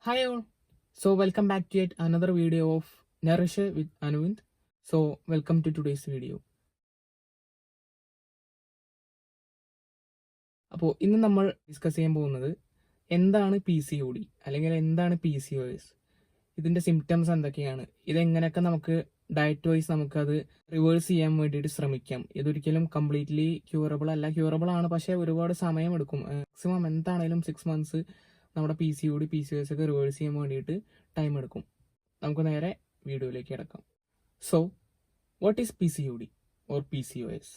Hi all. So welcome back to yet another video of Nourish with Anuvind. So welcome to today's video. അപ്പോൾ ഇന്ന് നമ്മൾ discuss ചെയ്യാൻ പോകുന്നത് എന്താണ് PCOD അല്ലെങ്കിൽ എന്താണ് PCOS, ഇതിൻ്റെ സിംറ്റംസ് എന്തൊക്കെയാണ്, ഇതെങ്ങനെയൊക്കെ നമുക്ക് ഡയറ്റ് വൈസ് നമുക്കത് റിവേഴ്സ് ചെയ്യാൻ വേണ്ടിയിട്ട് ശ്രമിക്കാം. ഇതൊരിക്കലും കംപ്ലീറ്റ്ലി ക്യൂറബിൾ അല്ല, ക്യൂറബിൾ ആണ്, പക്ഷേ ഒരുപാട് സമയമെടുക്കും. മാക്സിമം എന്താണേലും 6 months നമ്മുടെ PCOD PCOS ഒക്കെ റിവേഴ്സ് ചെയ്യാൻ വേണ്ടിയിട്ട് ടൈം എടുക്കും. നമുക്ക് നേരെ വീഡിയോയിലേക്ക് കിടക്കാം. So what is PCOD or PCOS?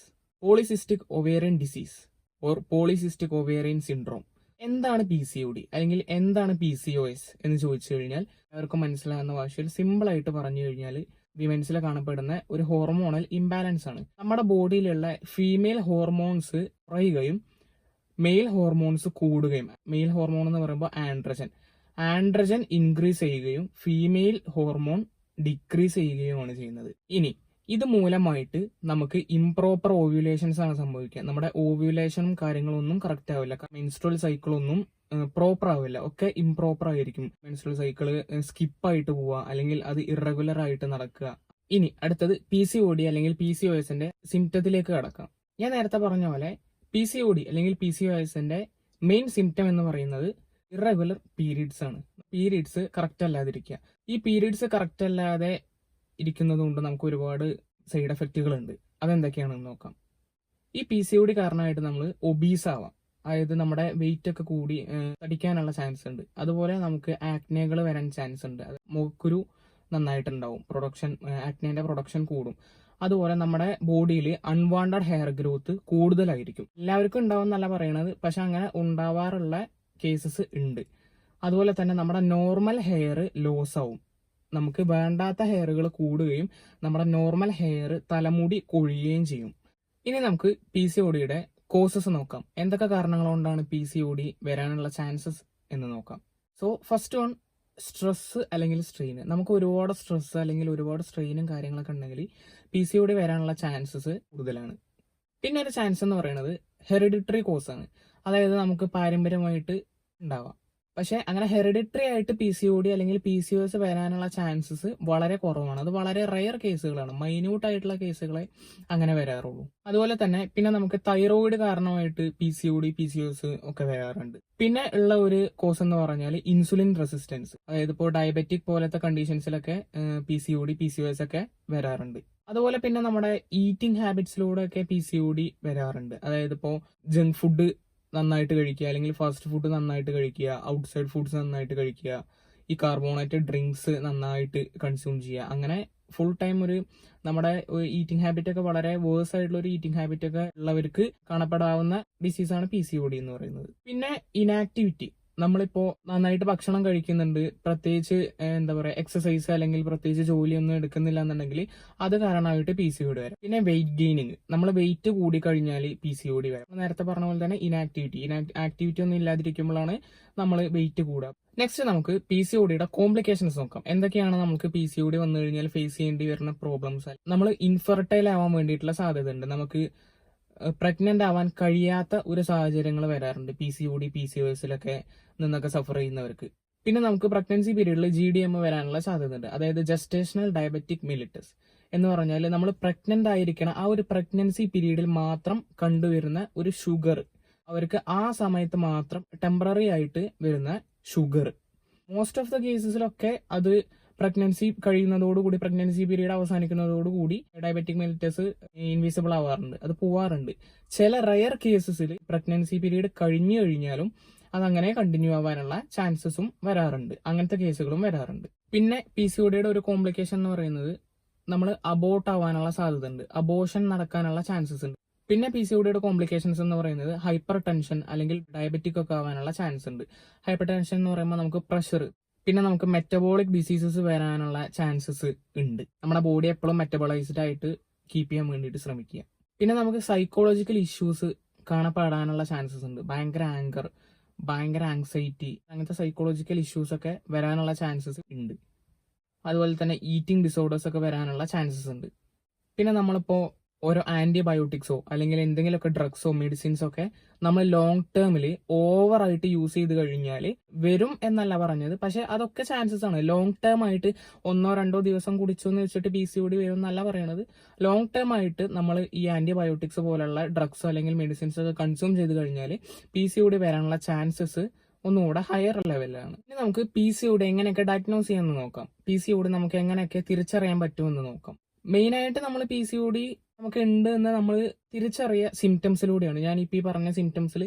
Polycystic ovarian disease or polycystic ovarian syndrome. എന്താണ് PCOD അല്ലെങ്കിൽ എന്താണ് PCOS എന്ന് ചോദിച്ചു കഴിഞ്ഞാൽ അവർക്ക് മനസ്സിലാകുന്ന ഭാഷയിൽ സിമ്പിൾ ആയിട്ട് പറഞ്ഞു കഴിഞ്ഞാൽ വിമൻസിൽ കാണപ്പെടുന്ന ഒരു ഹോർമോണൽ ഇംബാലൻസ് ആണ്. നമ്മുടെ ബോഡിയിലുള്ള ഫീമെയിൽ ഹോർമോൺസ് കുറയുകയും മെയിൽ ഹോർമോൺസ് കൂടുകയും, മെയിൽ ഹോർമോൺ എന്ന് പറയുമ്പോൾ ആൻഡ്രജൻ ഇൻക്രീസ് ചെയ്യുകയും ഫീമെയിൽ ഹോർമോൺ ഡിക്രീസ് ചെയ്യുകയുമാണ് ചെയ്യുന്നത്. ഇനി ഇത് മൂലമായിട്ട് നമുക്ക് ഇംപ്രോപ്പർ ഓവ്യുലേഷൻസ് ആണ് സംഭവിക്കുക. നമ്മുടെ ഓവ്യുലേഷനും കാര്യങ്ങളൊന്നും കറക്റ്റ് ആവില്ല, മെൻസ്ട്രൽ സൈക്കിളൊന്നും പ്രോപ്പർ ആവില്ല, ഒക്കെ ഇംപ്രോപ്പർ ആയിരിക്കും. മെൻസ്ട്രൽ സൈക്കിള് സ്കിപ്പായിട്ട് പോവുക അല്ലെങ്കിൽ അത് ഇറഗുലർ ആയിട്ട് നടക്കുക. ഇനി അടുത്തത് PCOD അല്ലെങ്കിൽ PCOSന്റെ സിംറ്റത്തിലേക്ക് കടക്കാം. ഞാൻ നേരത്തെ പറഞ്ഞ പോലെ PCOD അല്ലെങ്കിൽ PCOSന്റെ മെയിൻ സിംറ്റം എന്ന് പറയുന്നത് ഇറഗുലർ പീരീഡ്സ് ആണ്. പീരീഡ്സ് കറക്റ്റ് അല്ലാതിരിക്കുക. ഈ പീരീഡ്സ് കറക്റ്റ് അല്ലാതെ ഇരിക്കുന്നത് കൊണ്ട് നമുക്ക് ഒരുപാട് സൈഡ് എഫക്റ്റുകൾ ഉണ്ട്. അതെന്തൊക്കെയാണെന്ന് നോക്കാം. ഈ PCOD കാരണമായിട്ട് നമ്മൾ ഒബീസ് ആവാം, അതായത് നമ്മുടെ വെയിറ്റ് ഒക്കെ കൂടി തടിക്കാനുള്ള ചാൻസ് ഉണ്ട്. അതുപോലെ നമുക്ക് ആക്നെകൾ വരാൻ ചാൻസ് ഉണ്ട്. മുഖക്കുരു നന്നായിട്ടുണ്ടാവും, ആക്നേന്റെ പ്രൊഡക്ഷൻ കൂടും. അതുപോലെ നമ്മുടെ ബോഡിയിൽ അൺവാണ്ടഡ് ഹെയർ ഗ്രോത്ത് കൂടുതലായിരിക്കും. എല്ലാവർക്കും ഉണ്ടാവും എന്നല്ല പറയണത്, പക്ഷെ അങ്ങനെ ഉണ്ടാവാറുള്ള കേസസ് ഉണ്ട്. അതുപോലെ തന്നെ നമ്മുടെ നോർമൽ ഹെയർ ലോസ് ആവും, നമുക്ക് വേണ്ടാത്ത ഹെയറുകൾ കൂടുകയും നമ്മുടെ നോർമൽ ഹെയർ തലമുടി കൊഴിയുകയും ചെയ്യും. ഇനി നമുക്ക് PCODയുടെ കോസസ് നോക്കാം. എന്തൊക്കെ കാരണങ്ങൾ കൊണ്ടാണ് PCOD വരാനുള്ള ചാൻസസ് എന്ന് നോക്കാം. സോ ഫസ്റ്റ് വൺ, സ്ട്രെസ് അല്ലെങ്കിൽ സ്ട്രെയിൻ. നമുക്ക് ഒരുപാട് സ്ട്രെസ് അല്ലെങ്കിൽ ഒരുപാട് സ്ട്രെയിനും കാര്യങ്ങളൊക്കെ ഉണ്ടെങ്കിൽ PCOD വരാനുള്ള ചാൻസസ് കൂടുതലാണ്. പിന്നെ ഒരു ചാൻസ് എന്ന് പറയുന്നത് ഹെറിഡിറ്ററി കോസ് ആണ്, അതായത് നമുക്ക് പാരമ്പര്യമായിട്ട് ഉണ്ടാവാം. പക്ഷെ അങ്ങനെ ഹെറിഡിറ്ററി ആയിട്ട് PCOD അല്ലെങ്കിൽ PCOS വരാനുള്ള ചാൻസസ് വളരെ കുറവാണ്. അത് വളരെ റെയർ കേസുകളാണ്, മൈന്യൂട്ട് ആയിട്ടുള്ള കേസുകളെ അങ്ങനെ വരാറുള്ളൂ. അതുപോലെ തന്നെ പിന്നെ നമുക്ക് തൈറോയിഡ് കാരണമായിട്ട് PCOD PCOS ഒക്കെ വരാറുണ്ട്. പിന്നെ ഉള്ള ഒരു കോസ് എന്ന് പറഞ്ഞാൽ ഇൻസുലിൻ റെസിസ്റ്റൻസ്, അതായത് ഇപ്പോൾ ഡയബറ്റിക് പോലത്തെ കണ്ടീഷൻസിലൊക്കെ PCOD PCOS ഒക്കെ വരാറുണ്ട്. അതുപോലെ പിന്നെ നമ്മുടെ ഈറ്റിംഗ് ഹാബിറ്റ്സിലൂടെ ഒക്കെ PCOD വരാറുണ്ട്. അതായത് ഇപ്പോൾ ജങ്ക് ഫുഡ് നന്നായിട്ട് കഴിക്കുക, അല്ലെങ്കിൽ ഫാസ്റ്റ് ഫുഡ് നന്നായിട്ട് കഴിക്കുക, ഔട്ട്സൈഡ് ഫുഡ്സ് നന്നായിട്ട് കഴിക്കുക, ഈ കാർബോണേറ്റഡ് ഡ്രിങ്ക്സ് നന്നായിട്ട് കൺസ്യൂം ചെയ്യുക. അങ്ങനെ ഫുൾ ടൈം ഒരു നമ്മുടെ ഈറ്റിംഗ് ഹാബിറ്റ് ഒക്കെ വളരെ വേഴ്സ് ആയിട്ടുള്ള ഒരു ഈറ്റിംഗ് ഹാബിറ്റ് ഒക്കെ ഉള്ളവർക്ക് കാണപ്പെടാവുന്ന ഡിസീസാണ് PCOD എന്ന് പറയുന്നത്. പിന്നെ ഇനാക്ടിവിറ്റി, നമ്മളിപ്പോ നന്നായിട്ട് ഭക്ഷണം കഴിക്കുന്നുണ്ട്, പ്രത്യേകിച്ച് എന്താ പറയുക എക്സസൈസ് അല്ലെങ്കിൽ പ്രത്യേകിച്ച് ജോലിയൊന്നും എടുക്കുന്നില്ല എന്നുണ്ടെങ്കിൽ അത് കാരണമായിട്ട് PCOD വരാം. പിന്നെ വെയിറ്റ് ഗെയിനിങ്, നമ്മൾ വെയിറ്റ് കൂടി കഴിഞ്ഞാൽ PCOD വരാം. നേരത്തെ പറഞ്ഞ പോലെ തന്നെ ആക്ടിവിറ്റി ഒന്നും ഇല്ലാതിരിക്കുമ്പോഴാണ് നമ്മൾ വെയിറ്റ് കൂടുക. നെക്സ്റ്റ് നമുക്ക് PCODയുടെ കോംപ്ലിക്കേഷൻസ് നോക്കാം. എന്തൊക്കെയാണ് നമുക്ക് PCOD വന്നു കഴിഞ്ഞാൽ ഫേസ് ചെയ്യേണ്ടി വരുന്ന പ്രോബ്ലംസ്. നമ്മൾ ഇൻഫെർട്ടൈൽ ആവാൻ വേണ്ടിയിട്ടുള്ള സാധ്യത ഉണ്ട്, നമുക്ക് പ്രഗ്നന്റ് ആവാൻ കഴിയാത്ത ഒരു സാഹചര്യങ്ങൾ വരാറുണ്ട് PCOD PCOSലൊക്കെ നിന്നൊക്കെ സഫർ ചെയ്യുന്നവർക്ക്. പിന്നെ നമുക്ക് പ്രഗ്നൻസി പീരീഡിൽ GDM വരാനുള്ള സാധ്യത ഉണ്ട്, അതായത് ജസ്റ്റേഷണൽ ഡയബറ്റിക് മെലിറ്റസ് എന്ന് പറഞ്ഞാൽ നമ്മൾ പ്രഗ്നന്റ് ആയിരിക്കണം ആ ഒരു പ്രഗ്നൻസി പീരീഡിൽ മാത്രം കണ്ടുവരുന്ന ഒരു ഷുഗർ, അവർക്ക് ആ സമയത്ത് മാത്രം ടെമ്പററി ആയിട്ട് വരുന്ന ഷുഗർ. മോസ്റ്റ് ഓഫ് ദ കേസസിലൊക്കെ അത് പ്രഗ്നൻസി കഴിയുന്നതോടുകൂടി, പ്രഗ്നൻസി പീരീഡ് അവസാനിക്കുന്നതോടുകൂടി ഡയബറ്റിക് മെലിറ്റസ് ഇൻവിസിബിൾ ആവാറുണ്ട്, അത് പോവാറുണ്ട്. ചില റയർ കേസസിൽ പ്രഗ്നൻസി പീരീഡ് കഴിഞ്ഞു കഴിഞ്ഞാലും അതങ്ങനെ കണ്ടിന്യൂ ആവാനുള്ള ചാൻസസും വരാറുണ്ട്, അങ്ങനത്തെ കേസുകളും വരാറുണ്ട്. പിന്നെ PCODയുടെ ഒരു കോംപ്ലിക്കേഷൻ എന്ന് പറയുന്നത് നമ്മൾ അബോർട്ട് ആവാനുള്ള സാധ്യത ഉണ്ട്, അബോർഷൻ നടക്കാനുള്ള ചാൻസസ് ഉണ്ട്. പിന്നെ PCODയുടെ കോംപ്ലിക്കേഷൻസ് എന്ന് പറയുന്നത് ഹൈപ്പർ ടെൻഷൻ അല്ലെങ്കിൽ ഡയബറ്റിക് ഒക്കെ ആവാനുള്ള ചാൻസ് ഉണ്ട്. ഹൈപ്പർ ടെൻഷൻ എന്ന് പറയുമ്പോൾ നമുക്ക് പ്രഷർ, പിന്നെ നമുക്ക് മെറ്റബോളിക് ഡിസീസസ് വരാനുള്ള ചാൻസസ് ഉണ്ട്. നമ്മുടെ ബോഡി എപ്പോഴും മെറ്റബോളൈസ്ഡ് ആയിട്ട് കീപ്പ് ചെയ്യാൻ വേണ്ടിയിട്ട് ശ്രമിക്കുക. പിന്നെ നമുക്ക് സൈക്കോളജിക്കൽ ഇഷ്യൂസ് കാണപ്പെടാനുള്ള ചാൻസസ് ഉണ്ട്, ഭയങ്കര ആങ്കർ, ഭയങ്കര ആങ്സൈറ്റി, അങ്ങനത്തെ സൈക്കോളജിക്കൽ ഇഷ്യൂസ് ഒക്കെ വരാനുള്ള ചാൻസസ് ഉണ്ട്. അതുപോലെ തന്നെ ഈറ്റിംഗ് ഡിസോർഡേഴ്സ് ഒക്കെ വരാനുള്ള ചാൻസസ് ഉണ്ട്. പിന്നെ നമ്മളിപ്പോൾ ഓരോ ആന്റിബയോട്ടിക്സോ അല്ലെങ്കിൽ എന്തെങ്കിലുമൊക്കെ ഡ്രഗ്സോ മെഡിസിൻസോ ഒക്കെ നമ്മൾ ലോങ് ടേമിൽ ഓവറായിട്ട് യൂസ് ചെയ്ത് കഴിഞ്ഞാൽ വരും എന്നല്ല പറഞ്ഞത്, പക്ഷെ അതൊക്കെ ചാൻസസ് ആണ്. ലോങ് ടേം ആയിട്ട് 1-2 ദിവസം കുടിച്ചു എന്ന് വെച്ചിട്ട് PCOD വരും എന്നല്ല പറയണത്. ലോങ് ടേം ആയിട്ട് നമ്മൾ ഈ ആന്റിബയോട്ടിക്സ് പോലുള്ള ഡ്രഗ്സോ അല്ലെങ്കിൽ മെഡിസിൻസോ ഒക്കെ കൺസ്യൂം ചെയ്ത് കഴിഞ്ഞാൽ PCOD വരാനുള്ള ചാൻസസ് ഒന്നുകൂടെ ഹയർ ലെവലാണ്. ഇനി നമുക്ക് PCOD എങ്ങനെയൊക്കെ ഡയഗ്നോസ് ചെയ്യാമെന്ന് നോക്കാം. PCOD നമുക്ക് എങ്ങനെയൊക്കെ തിരിച്ചറിയാൻ പറ്റുമെന്ന് നോക്കാം. മെയിനായിട്ട് നമ്മൾ PCOD നമുക്ക് ഉണ്ട് എന്ന് നമ്മൾ തിരിച്ചറിയ സിംറ്റംസിലൂടെയാണ്. ഞാൻ ഈ പറഞ്ഞ സിംറ്റംസിൽ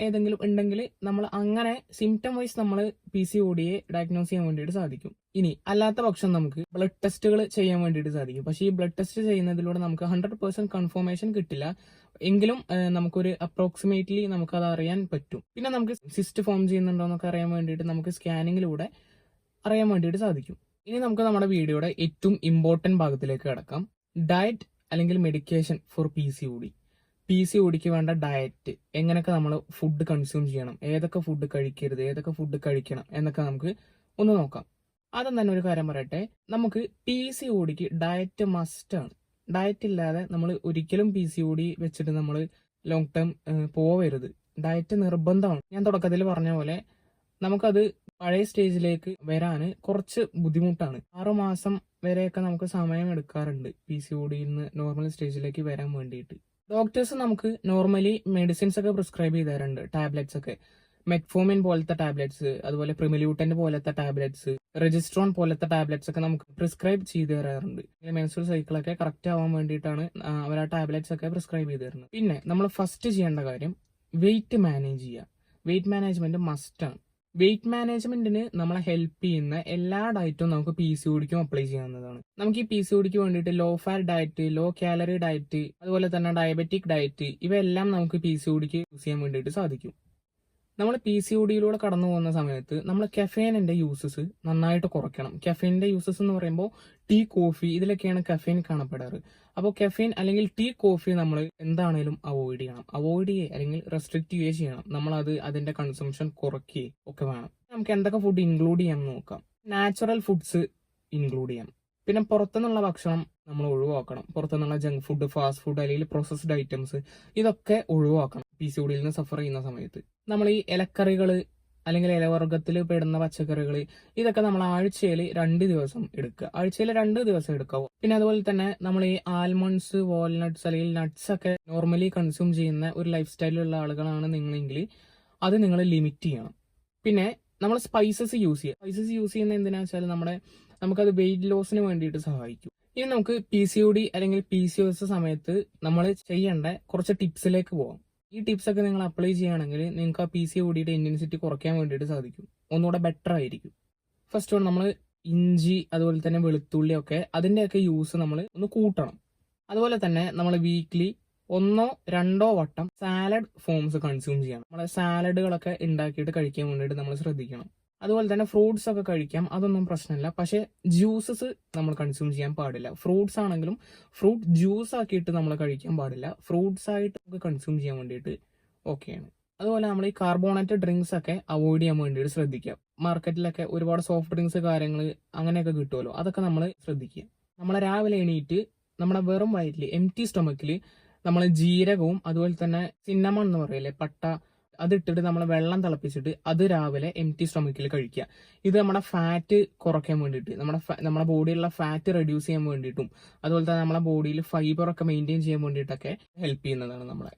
ഏതെങ്കിലും ഉണ്ടെങ്കിൽ നമ്മൾ അങ്ങനെ സിംറ്റം വൈസ് നമ്മൾ PCODയെ ഡയഗ്നോസ് ചെയ്യാൻ വേണ്ടിയിട്ട് സാധിക്കും. ഇനി അല്ലാത്ത പക്ഷം നമുക്ക് ബ്ലഡ് ടെസ്റ്റുകൾ ചെയ്യാൻ വേണ്ടിയിട്ട് സാധിക്കും. പക്ഷേ ഈ ബ്ലഡ് ടെസ്റ്റ് ചെയ്യുന്നതിലൂടെ നമുക്ക് 100% കൺഫർമേഷൻ കിട്ടില്ല, എങ്കിലും നമുക്കൊരു അപ്രോക്സിമേറ്റ്ലി നമുക്ക് അത് അറിയാൻ പറ്റും. പിന്നെ നമുക്ക് സിസ്റ്റ് ഫോം ചെയ്യുന്നുണ്ടോ എന്നൊക്കെ അറിയാൻ വേണ്ടിയിട്ട് നമുക്ക് സ്കാനിങ്ങിലൂടെ അറിയാൻ വേണ്ടിയിട്ട് സാധിക്കും. ഇനി നമുക്ക് നമ്മുടെ വീഡിയോയുടെ ഏറ്റവും ഇമ്പോർട്ടന്റ് ഭാഗത്തിലേക്ക് കിടക്കാം. ഡയറ്റ് അല്ലെങ്കിൽ മെഡിക്കേഷൻ ഫോർ PCOD. PCODക്ക് വേണ്ട ഡയറ്റ്, എങ്ങനെയൊക്കെ നമ്മൾ ഫുഡ് കൺസ്യൂം ചെയ്യണം, ഏതൊക്കെ ഫുഡ് കഴിക്കരുത്, ഏതൊക്കെ ഫുഡ് കഴിക്കണം എന്നൊക്കെ നമുക്ക് ഒന്ന് നോക്കാം. ആദ്യം തന്നെ ഒരു കാര്യം പറയട്ടെ, നമുക്ക് PCODക്ക് ഡയറ്റ് മസ്റ്റ് ആണ്. ഡയറ്റ് ഇല്ലാതെ നമ്മൾ ഒരിക്കലും PCOD വെച്ചിട്ട് നമ്മൾ ലോങ് ടേം പോവരുത്. ഡയറ്റ് നിർബന്ധമാണ്. ഞാൻ തുടക്കത്തിൽ പറഞ്ഞ പോലെ നമുക്കത് പഴയ സ്റ്റേജിലേക്ക് വരാൻ കുറച്ച് ബുദ്ധിമുട്ടാണ്. 6 മാസം വരെയൊക്കെ നമുക്ക് സമയം എടുക്കാറുണ്ട് PCODയിൽ നിന്ന് നോർമൽ സ്റ്റേജിലേക്ക് വരാൻ വേണ്ടിയിട്ട്. ഡോക്ടേഴ്സ് നമുക്ക് നോർമലി മെഡിസിൻസ് ഒക്കെ പ്രിസ്ക്രൈബ് ചെയ്ത് തരാറുണ്ട്, ടാബ്ലറ്റ്സ് ഒക്കെ. മെറ്റ്ഫോമിൻ പോലത്തെ ടാബ്ലറ്റ്സ്, അതുപോലെ പ്രിമിലൂട്ടന്റ് പോലത്തെ ടാബ്ലറ്റ്സ്, റെജിസ്ട്രോൺ പോലത്തെ ടാബ്ലറ്റ്സ് ഒക്കെ നമുക്ക് പ്രിസ്ക്രൈബ് ചെയ്ത് തരാറുണ്ട്. മെൻസ്ട്രുവൽ സൈക്കിളൊക്കെ കറക്റ്റ് ആവാൻ വേണ്ടിയിട്ടാണ് അവർ ആ ടാബ്ലറ്റ്സ് ഒക്കെ പ്രിസ്ക്രൈബ് ചെയ്ത് തരുന്നത്. പിന്നെ നമ്മൾ ഫസ്റ്റ് ചെയ്യേണ്ട കാര്യം വെയിറ്റ് മാനേജ് ചെയ്യുക. വെയിറ്റ് മാനേജ്മെന്റ് മസ്റ്റ് ആണ്. വെയിറ്റ് മാനേജ്മെന്റിന് നമ്മളെ ഹെൽപ്പ് ചെയ്യുന്ന എല്ലാ ഡയറ്റും നമുക്ക് PCODക്കും അപ്ലൈ ചെയ്യാവുന്നതാണ്. നമുക്ക് ഈ PCODക്ക് വേണ്ടിയിട്ട് low fat diet, low calorie diet, അതുപോലെ തന്നെ ഡയബറ്റിക് ഡയറ്റ്, ഇവയെല്ലാം നമുക്ക് PCODക്ക് യൂസ് ചെയ്യാൻ വേണ്ടിയിട്ട് സാധിക്കും. നമ്മൾ PCODയിലൂടെ കടന്നു പോകുന്ന സമയത്ത് നമ്മൾ കഫേനിന്റെ യൂസസ് നന്നായിട്ട് കുറയ്ക്കണം. കഫേനിന്റെ യൂസസ് എന്ന് പറയുമ്പോൾ ടീ, കോഫി, ഇതിലൊക്കെയാണ് കഫേൻ കാണപ്പെടാറ്. അപ്പോൾ കഫേൻ അല്ലെങ്കിൽ ടീ, കോഫി നമ്മൾ എന്താണേലും അവോയ്ഡ് ചെയ്യണം. അവോയ്ഡ് ചെയ്യുക അല്ലെങ്കിൽ റെസ്ട്രിക്ട് ചെയ്യുകയോ ചെയ്യണം. നമ്മൾ അതിന്റെ കൺസംഷൻ കുറയ്ക്കുകയും ഒക്കെ വേണം. നമുക്ക് എന്തൊക്കെ ഫുഡ് ഇൻക്ലൂഡ് ചെയ്യാം നോക്കാം. നാച്ചുറൽ ഫുഡ്സ് ഇൻക്ലൂഡ് ചെയ്യാം. പിന്നെ പുറത്തുനിന്നുള്ള ഭക്ഷണം നമ്മൾ ഒഴിവാക്കണം. പുറത്തുനിന്നുള്ള ജങ്ക് ഫുഡ്, ഫാസ്റ്റ് ഫുഡ് അല്ലെങ്കിൽ പ്രോസസ്ഡ് ഐറ്റംസ്, ഇതൊക്കെ ഒഴിവാക്കണം PCODയിൽ നിന്ന് സഫർ ചെയ്യുന്ന സമയത്ത്. നമ്മൾ ഈ ഇലക്കറികൾ അല്ലെങ്കിൽ ഇലവർഗത്തിൽ പെടുന്ന പച്ചക്കറികൾ, ഇതൊക്കെ നമ്മൾ ആഴ്ചയിൽ 2 ദിവസം എടുക്കുക. ആഴ്ചയിൽ 2 ദിവസം എടുക്കാവൂ. പിന്നെ അതുപോലെ തന്നെ നമ്മൾ ഈ ആൽമണ്ട്സ്, വാൾനട്ട്സ് അല്ലെങ്കിൽ നട്ട്സ് ഒക്കെ നോർമലി കൺസ്യൂം ചെയ്യുന്ന ഒരു ലൈഫ് സ്റ്റൈലിലുള്ള ആളുകളാണ് നിങ്ങളെങ്കിൽ അത് നിങ്ങൾ ലിമിറ്റ് ചെയ്യണം. പിന്നെ നമ്മൾ സ്പൈസസ് യൂസ് ചെയ്യുക. സ്പൈസസ് യൂസ് ചെയ്യുന്ന എന്തിനാണെന്ന് വെച്ചാൽ നമുക്കത് വെയിറ്റ് ലോസിന് വേണ്ടിയിട്ട് സഹായിക്കും. ഇനി നമുക്ക് PCOD അല്ലെങ്കിൽ PCOS സമയത്ത് നമ്മൾ ചെയ്യേണ്ട കുറച്ച് ടിപ്സിലേക്ക് പോകാം. ഈ ടിപ്സ് ഒക്കെ നിങ്ങൾ അപ്ലൈ ചെയ്യുകയാണെങ്കിൽ നിങ്ങൾക്ക് ആ PCODയുടെ ഇന്റൻസിറ്റി കുറയ്ക്കാൻ വേണ്ടിയിട്ട് സാധിക്കും. ഒന്നുകൂടെ ബെറ്റർ ആയിരിക്കും. ഫസ്റ്റ് നമ്മൾ ഇഞ്ചി, അതുപോലെ തന്നെ വെളുത്തുള്ളി ഒക്കെ, അതിൻ്റെയൊക്കെ യൂസ് നമ്മൾ ഒന്ന് കൂട്ടണം. അതുപോലെ തന്നെ നമ്മൾ വീക്ക്ലി 1-2 വട്ടം സാലഡ് ഫോംസ് കൺസ്യൂം ചെയ്യണം. നമ്മളെ സാലഡുകളൊക്കെ ഉണ്ടാക്കിയിട്ട് കഴിക്കാൻ വേണ്ടിയിട്ട് നമ്മൾ ശ്രദ്ധിക്കണം. അതുപോലെ തന്നെ ഫ്രൂട്ട്സ് ഒക്കെ കഴിക്കാം, അതൊന്നും പ്രശ്നമില്ല. പക്ഷെ ജ്യൂസസ് നമ്മൾ കൺസ്യൂം ചെയ്യാൻ പാടില്ല. ഫ്രൂട്ട്സ് ആണെങ്കിലും ഫ്രൂട്ട് ജ്യൂസ് ആക്കിയിട്ട് നമ്മൾ കഴിക്കാൻ പാടില്ല. ഫ്രൂട്ട്സ് ആയിട്ട് നമുക്ക് കൺസ്യൂം ചെയ്യാൻ വേണ്ടിയിട്ട് ഓക്കെയാണ്. അതുപോലെ നമ്മൾ ഈ കാർബോണേറ്റഡ് ഡ്രിങ്ക്സ് ഒക്കെ അവോയ്ഡ് ചെയ്യാൻ വേണ്ടിയിട്ട് ശ്രദ്ധിക്കുക. മാർക്കറ്റിലൊക്കെ ഒരുപാട് സോഫ്റ്റ് ഡ്രിങ്ക്സ് കാര്യങ്ങൾ അങ്ങനെയൊക്കെ കിട്ടുമല്ലോ, അതൊക്കെ നമ്മൾ ശ്രദ്ധിക്കുക. നമ്മൾ രാവിലെ എണീറ്റ് നമ്മുടെ വെറും വയറ്റിൽ എംപ്റ്റി സ്റ്റൊമക്കിൽ നമ്മൾ ജീരകവും അതുപോലെ തന്നെ സിന്നമൺ എന്ന് പറയില്ലേ, പട്ട, അതിട്ടിട്ട് നമ്മൾ വെള്ളം തിളപ്പിച്ചിട്ട് അത് രാവിലെ എംപ്റ്റി സ്റ്റൊമക്കിൽ കഴിക്കുക. ഇത് നമ്മുടെ ഫാറ്റ് കുറയ്ക്കാൻ വേണ്ടിയിട്ട്, നമ്മുടെ ബോഡിയിലുള്ള ഫാറ്റ് റെഡ്യൂസ് ചെയ്യാൻ വേണ്ടിയിട്ടും അതുപോലെ തന്നെ നമ്മുടെ ബോഡിയിൽ ഫൈബർ ഒക്കെ മെയിൻറ്റെയിൻ ചെയ്യാൻ വേണ്ടിയിട്ടൊക്കെ ഹെൽപ്പ് ചെയ്യുന്നതാണ് നമ്മളെ.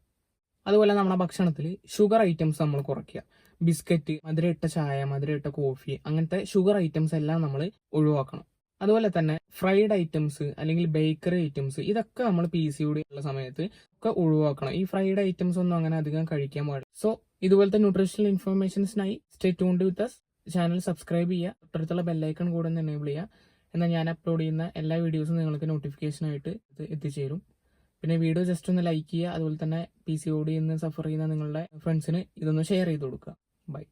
അതുപോലെ നമ്മുടെ ഭക്ഷണത്തിൽ ഷുഗർ ഐറ്റംസ് നമ്മൾ കുറയ്ക്കുക. ബിസ്ക്കറ്റ്, മധുരയിട്ട ചായ, മധുരയിട്ട കോഫി, അങ്ങനത്തെ ഷുഗർ ഐറ്റംസ് എല്ലാം നമ്മൾ ഒഴിവാക്കണം. അതുപോലെ തന്നെ ഫ്രൈഡ് ഐറ്റംസ് അല്ലെങ്കിൽ ബേക്കറി ഐറ്റംസ്, ഇതൊക്കെ നമ്മൾ PCOD ഉള്ള സമയത്ത് ഒക്കെ ഒഴിവാക്കണം. ഈ ഫ്രൈഡ് ഐറ്റംസ് ഒന്നും അങ്ങനെ അധികം കഴിക്കാൻ പാടില്ല. സോ ഇതുപോലത്തെ ന്യൂട്രീഷണൽ ഇൻഫർമേഷൻസിനായി stay tuned with us. Channel subscribe ചെയ്യുക, തൊട്ടടുത്തുള്ള ബെല്ലൈക്കൺ കൂടെ ഒന്ന് എനേബിൾ ചെയ്യുക. എന്നാൽ ഞാൻ അപ്ലോഡ് ചെയ്യുന്ന എല്ലാ വീഡിയോസും നിങ്ങൾക്ക് നോട്ടിഫിക്കേഷനായിട്ട് എത്തിച്ചേരും. പിന്നെ വീഡിയോ ജസ്റ്റ് ഒന്ന് ലൈക്ക് ചെയ്യുക. അതുപോലെ തന്നെ PCOD എന്ന് സഫർ ചെയ്യുന്ന നിങ്ങളുടെ ഫ്രണ്ട്സിന് ഇതൊന്ന് ഷെയർ ചെയ്ത് കൊടുക്കുക. ബൈ.